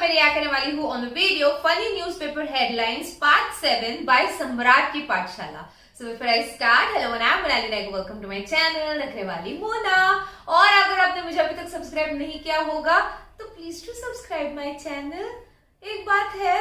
मैं रिएक्ट करने वाली हूँ on the video funny newspaper headlines part 7 by Samrat की पाठशाला। So before I start, hello and I'm Monali Naik. Welcome to my channel नखरे वाली मोना। और अगर आपने मुझे अभी तक सब्सक्राइब नहीं किया होगा तो please to subscribe my channel. एक बात है,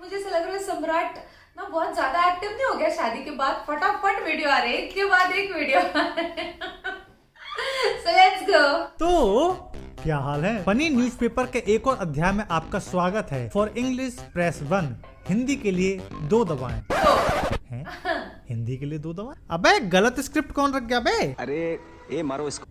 मुझे ऐसा लग रहा है सम्राट ना बहुत ज्यादा एक्टिव नहीं हो गया शादी के बाद, फटाफट वीडियो आ रही है, एक के बाद एक वीडियो आ रहे हैं। So let's go। तो क्या हाल है? फनी न्यूज़पेपर के एक और अध्याय में आपका स्वागत है। फॉर इंग्लिश प्रेस 1, हिंदी के लिए 2 दबाएं। हैं? हिंदी के लिए 2 दबाएं? अबे गलत स्क्रिप्ट कौन रख गया बे? अरे ए मारो इसको।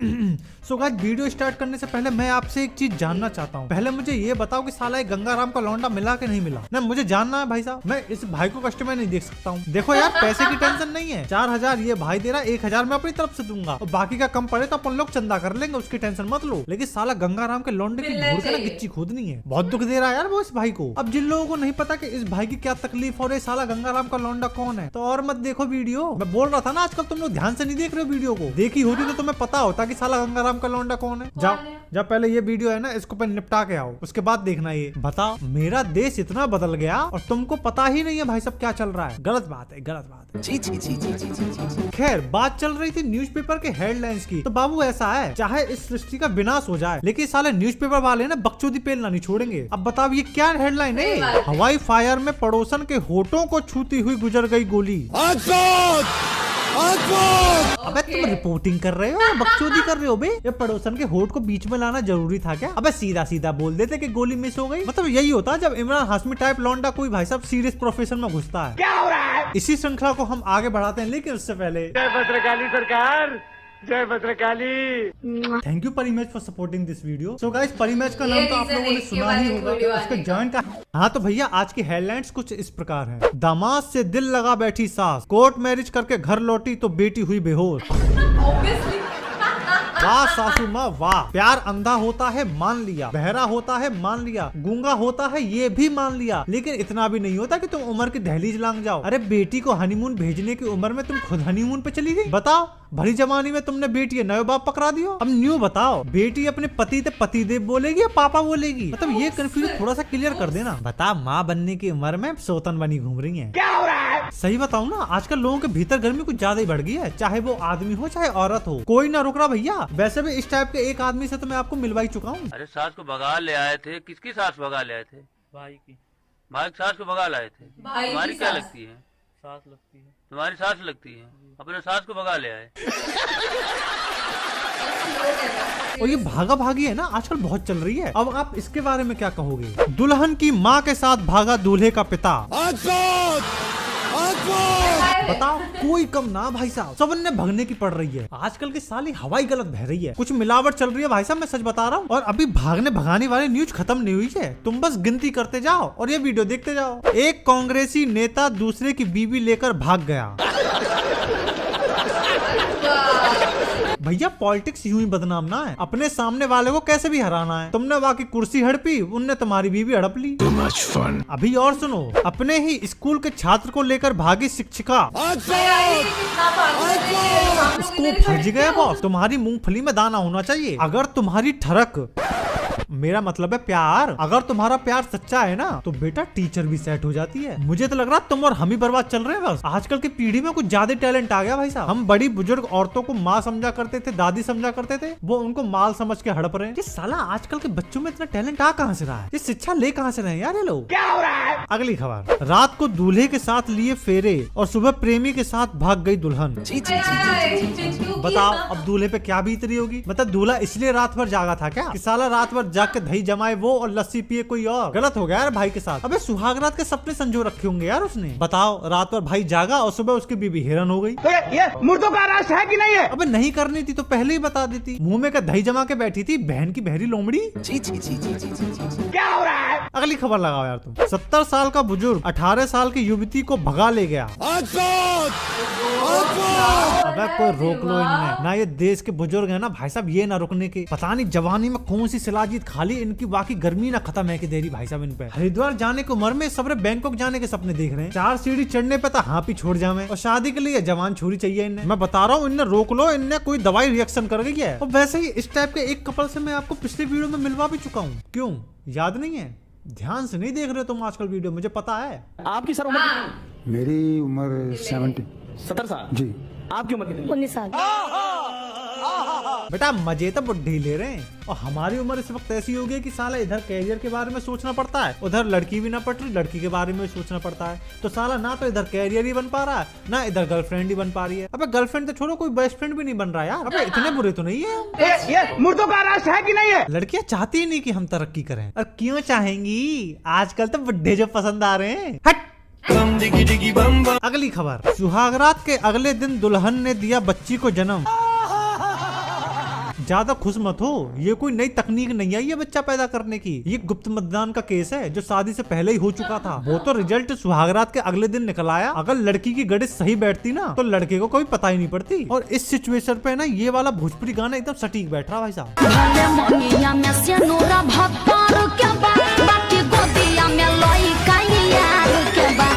सो गाइस, वीडियो स्टार्ट करने से पहले मैं आपसे एक चीज जानना चाहता हूँ। पहले मुझे ये बताओ कि साला गंगाराम का लौंडा मिला कि नहीं मिला? ना मुझे जानना है भाई साहब। मैं इस भाई को कस्टमर नहीं देख सकता हूँ। देखो यार, पैसे की टेंशन नहीं है। 4000 ये भाई दे रहा, 1000 मैं अपनी तरफ से दूंगा और बाकी का कम पड़े तो अपन लोग चंदा कर लेंगे, उसकी टेंशन मत लो। लेकिन साला गंगाराम के लौंडे की घूर के ना गिच्ची खोदनी है। बहुत दुख दे रहा है यार वो इस भाई को। अब जिन लोगों को नहीं पता कि इस भाई की क्या तकलीफ और ये साला गंगाराम का लौंडा कौन है, तो और मत देखो वीडियो। मैं बोल रहा था ना, आजकल तुम लोग ध्यान से नहीं देख रहे हो वीडियो को। देखी होती तो तुम्हें पता होता कि साला गंगाराम का लौंडा कौन है। जब पहले ये वीडियो है ना, इसको पहले निपटा के आओ, उसके बाद देखना। ये बताओ, मेरा देश इतना बदल गया और तुमको पता ही नहीं है भाई सब क्या चल रहा है। गलत बात है, गलत बात है। जी जी जी जी जी जी जी। खैर, बात चल रही थी न्यूज़पेपर के हेडलाइंस की। तो बाबू ऐसा है, चाहे इस सृष्टि का विनाश हो जाए, लेकिन साले न्यूज़पेपर वाले ना बकचोदी पेलना नहीं छोड़ेंगे। अब बताओ ये क्या हेडलाइन है? हवाई फायर में पड़ोसन के होठों को छूती हुई गुजर गई गोली। अबे तुम रिपोर्टिंग कर रहे हो, बकचोदी कर रहे हो बे? ये पड़ोसन के होठ को बीच में लाना जरूरी था क्या? अबे सीधा सीधा बोल देते कि गोली मिस हो गई। मतलब यही होता है जब इमरान हाशमी टाइप लौंडा कोई भाई साहब सीरियस प्रोफेशन में घुसता है। क्या हो रहा है? इसी श्रृंखला को हम आगे बढ़ाते हैं, लेकिन उससे पहले जय भद्रकाली सरकार, जय Bhadrakali. Thank you Parimej for supporting this video. So guys, Parimej का नाम तो आप लोगों ने सुना ही होगा, उसका जॉइंट का। हाँ तो भैया, आज की हेडलाइंस कुछ इस प्रकार है। दामाद से दिल लगा बैठी सास, कोर्ट मैरिज करके घर लौटी तो बेटी हुई बेहोश। वाह सासू माँ वाह। प्यार अंधा होता है मान लिया, बहरा होता है मान लिया, गूंगा होता है ये भी मान लिया, लेकिन इतना भी नहीं होता कि तुम उम्र की दहलीज लांग जाओ। अरे बेटी को हनीमून भेजने की उम्र में तुम खुद हनीमून पे चली गई। बताओ, भरी जवानी में तुमने बेटी नए बाप पकड़ा दियो। अब न्यू बताओ, बेटी अपने पति ते पतिदेव बोलेगी या पापा बोलेगी? मतलब ये कंफ्यूजन थोड़ा सा क्लियर कर देना। बता, माँ बनने की उम्र में सौतन बनी घूम रही है। क्या हो रहा है? सही बताऊँ ना, आजकल लोगों के भीतर गर्मी कुछ ज्यादा ही बढ़ गई है, चाहे वो आदमी हो चाहे औरत हो। कोई ना रुक रहा भैया। वैसे भी इस टाइप के एक आदमी से तो मैं आपको मिलवा ही चुका हूँ। अरे सास को भगा ले आए थे। किसकी सास भगा ले आए थे? भाई की। भाई की सास को भगा लाए थे। तुम्हारी क्या लगती है? सास लगती है। तुम्हारी सास लगती है, अपने सास को भगा ले आए। और ये भागा भागी है ना, आजकल बहुत चल रही है। अब आप इसके बारे में क्या कहोगे? दुल्हन की माँ के साथ भागा दूल्हे का पिता। बताओ, कोई कम ना भाई साहब, सबने भगने की पड़ रही है। आजकल की साली हवाई गलत बह रही है, कुछ मिलावट चल रही है भाई साहब, मैं सच बता रहा हूँ। और अभी भागने भगाने वाली न्यूज खत्म नहीं हुई है, तुम बस गिनती करते जाओ और ये वीडियो देखते जाओ। एक कांग्रेसी नेता दूसरे की बीवी लेकर भाग गया। भैया, पॉलिटिक्स यूं ही बदनाम ना है, अपने सामने वाले को कैसे भी हराना है। तुमने वहाँ की कुर्सी हड़पी, उनने तुम्हारी बीवी हड़प ली। Too much fun। अभी और सुनो, अपने ही स्कूल के छात्र को लेकर भागी शिक्षिका। उसको फंस गया बॉस। तुम्हारी मूंगफली में दाना होना चाहिए। अगर तुम्हारी ठरक, मेरा मतलब है प्यार, अगर तुम्हारा प्यार सच्चा है ना, तो बेटा टीचर भी सेट हो जाती है। मुझे तो लग रहा तुम और हम ही बर्बाद चल रहे हैं बस। आजकल की पीढ़ी में कुछ ज्यादा टैलेंट आ गया भाई साहब। हम बड़ी बुजुर्ग औरतों को माँ समझा करते थे, दादी समझा करते थे, वो उनको माल समझ के हड़प रहे हैं। ये साला आजकल के बच्चों में इतना टैलेंट आ कहाँ से रहा है? ये शिक्षा ले कहाँ से रहे हैं यार ये लोग? क्या हो रहा है? अगली खबर, रात को दूल्हे के साथ लिए फेरे और सुबह प्रेमी के साथ भाग गई दुल्हन। बताओ, अब दूल्हे पे क्या बीत रही होगी? मतलब दूल्हा इसलिए रात भर जागा था क्या कि साला रात भर जाग के दही जमाए वो और लस्सी पिए कोई और? गलत हो गया यार भाई के साथ। अबे सुहागरात के सपने संजो रखे होंगे यार उसने। बताओ, रात भर भाई जागा और सुबह उसकी बीबी हिरन हो गई। ये मुर्दों का राज है कि नहीं है? अबे नहीं करनी थी तो पहले ही बता देती। मुंह में का दही जमा के बैठी थी बहन की बहरी लोमड़ी। जी जी जी जी जी जी। क्या हो रहा है? अगली खबर लगाओ यार तुम। 70 साल का बुजुर्ग 18 साल की युवती को भगा ले गया। अबे कोई रोक लो इन्हें ना, ये देश के बुजुर्ग है ना भाई साहब, ये ना रुकने के। पता नहीं जवानी में कौन सी शिलाजीत खाली इनकी, बाकी गर्मी ना खत्म है कि देरी भाई साहब इन पे। हरिद्वार जाने की उम्र में सबरे बैंकॉक जाने के सपने देख रहे हैं। 4 सीढ़ी चढ़ने पे तो हाँ ही छोड़ जावे, और शादी के लिए जवान छोरी चाहिए इन्हें। मैं बता रहा हूँ, इन्हें रोक लो, इनने कोई दवाई रिएक्शन कर गई है। और वैसे ही इस टाइप के एक कपल से मैं आपको पिछले वीडियो में मिलवा भी चुका हूँ। क्यों याद नहीं है? ध्यान से नहीं देख रहे तुम आजकल वीडियो, मुझे पता है। आपकी सर उम्र हाँ। कितनी? मेरी उम्र 70। 70 साल। जी। आपकी उम्र कितनी? 19 साल। बेटा मजे तो बुढ़े ही ले रहे हैं, और हमारी उम्र इस वक्त ऐसी हो गई कि साला इधर कैरियर के बारे में सोचना पड़ता है, उधर लड़की भी ना पट रही, लड़की के बारे में सोचना पड़ता है। तो साला ना तो इधर कैरियर ही बन पा रहा है, ना इधर गर्लफ्रेंड ही बन पा रही है। अबे गर्लफ्रेंड तो छोड़ो, कोई बेस्ट फ्रेंड भी नहीं बन रहा यार। अबे इतने बुरे तो नहीं है हम। ये मुर्दों का राष्ट्र है कि नहीं है? लड़कियां चाहती ही नहीं कि हम तरक्की करें, और क्यों चाहेंगी, आजकल तो बुढ़े जो पसंद आ रहे हैं। हट। अगली खबर, सुहागरात के अगले दिन दुल्हन ने दिया बच्ची को जन्म। ज्यादा खुश मत हो, ये कोई नई तकनीक नहीं आई है बच्चा पैदा करने की, ये गुप्त मतदान का केस है जो शादी से पहले ही हो चुका था। वो तो रिजल्ट सुहागरात के अगले दिन निकल आया। अगर लड़की की गणित सही बैठती ना तो लड़के को कोई पता ही नहीं पड़ती। और इस सिचुएशन पे ना ये वाला भोजपुरी गाना एकदम सटीक बैठ रहा भाई साहब।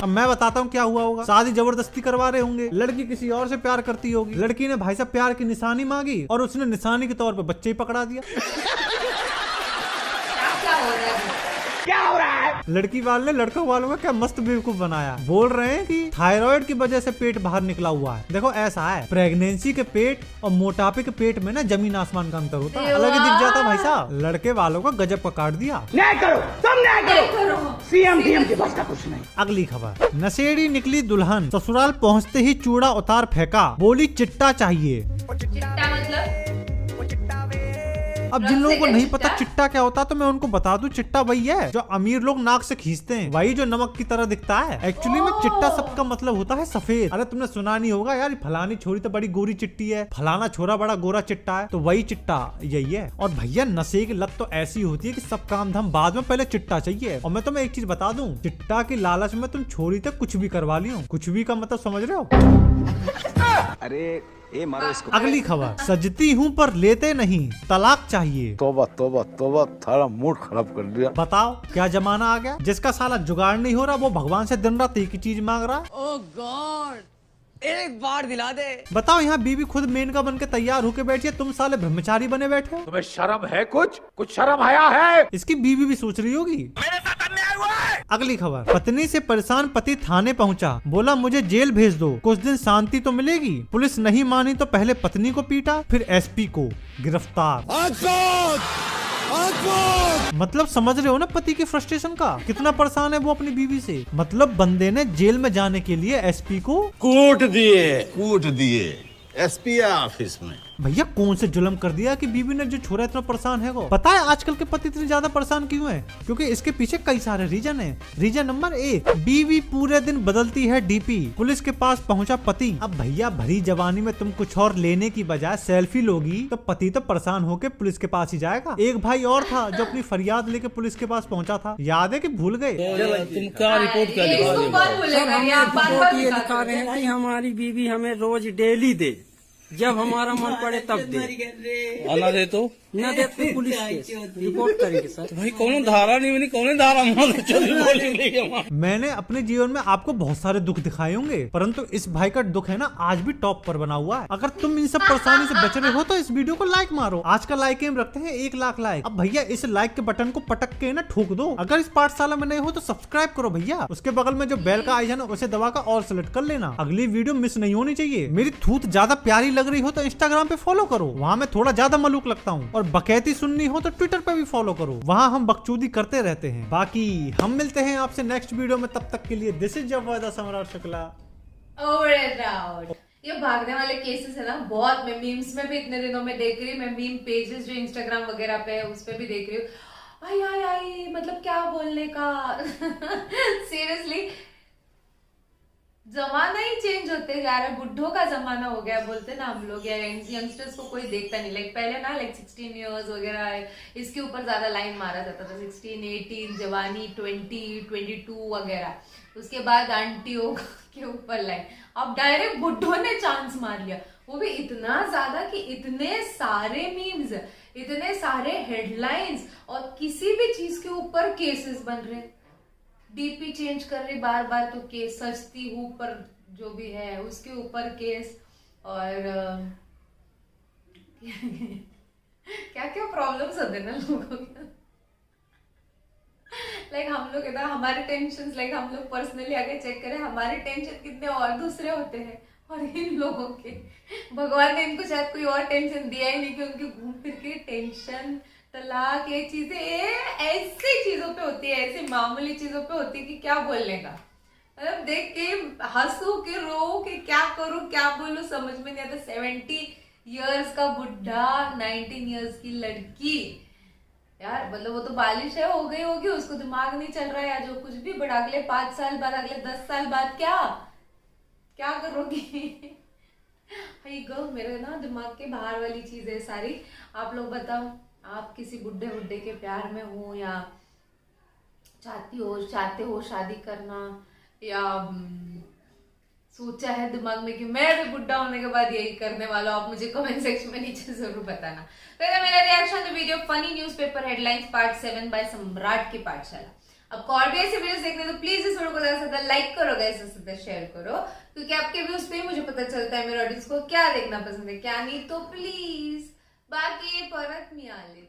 अब मैं बताता हूँ क्या हुआ होगा। शादी जबरदस्ती करवा रहे होंगे, लड़की किसी और से प्यार करती होगी, लड़की ने भाई साहब प्यार की निशानी मांगी और उसने निशानी के तौर पे बच्चे ही पकड़ा दिया। क्या हो रहा है? लड़की वाले ने लड़कों वालों का क्या मस्त बेवकूफ बनाया। बोल रहे हैं कि थायराइड की वजह से पेट बाहर निकला हुआ है। देखो ऐसा है, प्रेगनेंसी के पेट और मोटापे के पेट में ना जमीन आसमान का अंतर होता है, अलग ही दिख जाता भाई साहब। लड़के वालों का गजब का काट दिया। न्याय करो, तुम न्याय करो। सीएम डीएम के बस का कुछ नहीं। अगली खबर, नशेड़ी निकली दुल्हन, ससुराल पहुंचते ही चूड़ा उतार फेंका, बोली चिट्टा चाहिए। चिट्टा मतलब अब जिन लोगों को नहीं पता चिट्टा? चिट्टा क्या होता है तो मैं उनको बता दूं, चिट्टा वही है जो अमीर लोग नाक से खींचते हैं, वही जो नमक की तरह दिखता है। एक्चुअली में चिट्टा सबका मतलब होता है सफेद। अरे तुमने सुना नहीं होगा यार, फलानी छोरी तो बड़ी गोरी चिट्टी है, फलाना छोरा बड़ा गोरा चिट्टा है, तो वही चिट्टा यही है। और भैया नशे की लत तो ऐसी होती है कि सब काम धाम बाद में, पहले चिट्टा चाहिए। और मैं तुम्हें एक चीज बता दूं, चिट्टा की लालच में तुम छोरी तक कुछ भी करवा लियो। कुछ भी का मतलब समझ रहे हो? अरे ए मारो इसको। अगली खबर, सजती हूँ पर लेते नहीं, तलाक चाहिए। तोबा तोबा तोबा, थारा मूड खराब कर दिया। बताओ क्या जमाना आ गया, जिसका साला जुगाड़ नहीं हो रहा वो भगवान से दिन रात एक ही चीज मांग रहा है। ओह गॉड, एक बार दिला दे। बताओ यहाँ बीवी खुद मेनका बन के तैयार होके बैठी है, तुम साले ब्रह्मचारी बने बैठे हो। तुम्हें शर्म है? कुछ शर्म आया है? इसकी बीवी भी सोच रही होगी। अगली खबर, पत्नी से परेशान पति थाने पहुंचा, बोला मुझे जेल भेज दो, कुछ दिन शांति तो मिलेगी। पुलिस नहीं मानी तो पहले पत्नी को पीटा, फिर एसपी को गिरफ्तार। मतलब समझ रहे हो ना पति की फ्रस्ट्रेशन का, कितना परेशान है वो अपनी बीवी से। मतलब बंदे ने जेल में जाने के लिए एसपी को कूट दिए एसपी ऑफिस में। भैया कौन से जुल्म कर दिया कि बीवी ने जो छोरा इतना परेशान है वो। पता है आजकल के पति इतने ज्यादा परेशान क्यों हैं? क्योंकि इसके पीछे कई सारे रीजन हैं। रीजन नंबर 1, बीवी पूरे दिन बदलती है डीपी। पुलिस के पास पहुंचा पति। अब भैया भरी जवानी में तुम कुछ और लेने की बजाय सेल्फी लोगी तो पति तो परेशान होके पुलिस के पास ही जाएगा। एक भाई और था जो अपनी फरियाद लेके पुलिस के पास पहुंचा था, याद है कि भूल गए? तुम क्या रिपोर्ट कर ये दिखा रहे हैं कि हमारी बीवी हमें रोज डेली दे, जब हमारा मन पड़े तब दे, आना दे तो न दे तो पुलिस केस रिपोर्ट करेंगे सर। भाई कौन धारा नहीं बनी, कौन धारा। मैंने अपने जीवन में आपको बहुत सारे दुख दिखाए होंगे, परंतु इस भाई का दुख है ना आज भी टॉप पर बना हुआ है। अगर तुम इन सब परेशानी से बच रहे हो तो इस वीडियो को लाइक मारो। आज का लाइक एम रखते हैं 1 लाख लाइक। अब भैया इस लाइक के बटन को पटक के ना ठोक दो। अगर इस पाठशाला में नए हो तो सब्सक्राइब करो भैया, उसके बगल में जो बेल का आइकन है उसे दबाकर और सिलेक्ट कर लेना। अगली वीडियो मिस नहीं होनी चाहिए। मेरी थूत ज्यादा प्यारी लग रही हो तो इंस्टाग्राम पे फॉलो करो, वहाँ मैं थोड़ा ज्यादा मलूक लगता हूँ। और बकैती सुननी हो तो ट्विटर पे भी फॉलो करो, वहाँ हम बकचोदी करते रहते हैं। बाकी हम मिलते हैं आपसे नेक्स्ट वीडियो में, तब तक के लिए दिस इज योर वादा सम्राट शुक्ला। ये भागने वाले केसेस है ना बहुत, मैं मीम्स में भी इतने दिनों में देख रही हूँ, मैं मीम पेजेस जो इंस्टाग्राम वगैरह पे है उस पे भी देख रही हूँ। आई मतलब क्या बोलने का। सीरियसली जमाना ही चेंज होते जा रहा है, बुढ़ों का जमाना हो गया बोलते ना हम लोग, या यंगस्टर्स को कोई देखता नहीं। लाइक पहले ना 16 इयर्स वगैरह इसके ऊपर ज्यादा लाइन मारा जाता था, 16, 18 जवानी, 20, 22 वगैरह, उसके बाद आंटियों के ऊपर लाइन। अब डायरेक्ट बुढ़ों ने चांस मार लिया, वो भी इतना ज्यादा कि इतने सारे मीम्स, इतने सारे हेडलाइंस और किसी भी चीज के ऊपर केसेस बन रहे। डीपी चेंज कर रही बार बार तो केस, सजती हूँ पर जो भी है उसके ऊपर केस, और क्या क्या प्रॉब्लम्स होते हैं ना लोगों के। लाइक हम लोग ना हमारे टेंशन, लाइक हम लोग पर्सनली आगे चेक करें हमारे टेंशन कितने और दूसरे होते हैं, और इन लोगों के भगवान ने इनको शायद कोई और टेंशन दिया ही नहीं कि उनके घूम फिर के टेंशन, तलाक, ये चीजें ऐसी चीजों पे होती है, ऐसी मामूली चीजों पे होती है कि क्या बोलने का। मतलब देख के हंसू के रो के क्या करूं क्या बोलूं समझ में नहीं आता। 70 इयर्स का बुढ़ा, 19 इयर्स की लड़की, यार मतलब वो तो बालिश है, हो गई होगी, उसको दिमाग नहीं चल रहा है या जो कुछ भी, बट अगले 5 साल बाद, अगले 10 साल बाद क्या करोगी? भाई गर्ल, मेरे ना दिमाग के बाहर वाली चीज है सारी। आप लोग बताओ, आप किसी बुड्ढे के प्यार में हो या चाहते हो शादी करना, या सोचा है दिमाग में कि मैं भी बुढ़ा होने के बाद यही करने वाला हूं? आप मुझे कमेंट सेक्शन में नीचे जरूर बताना। तो ये मेरा reaction the video funny newspaper headlines part 7 by Samrat की पाठशाला। अब और भी ऐसे वीडियोस देखने तो प्लीज इस वीडियो को ज्यादा से ज्यादा लाइक करो, गाइस, ज्यादा शेयर करो, क्योंकि आपके व्यूज पे मुझे पता चलता है मेरे ऑडियंस को क्या देखना पसंद है क्या नहीं। तो प्लीज बाकी परत मियालित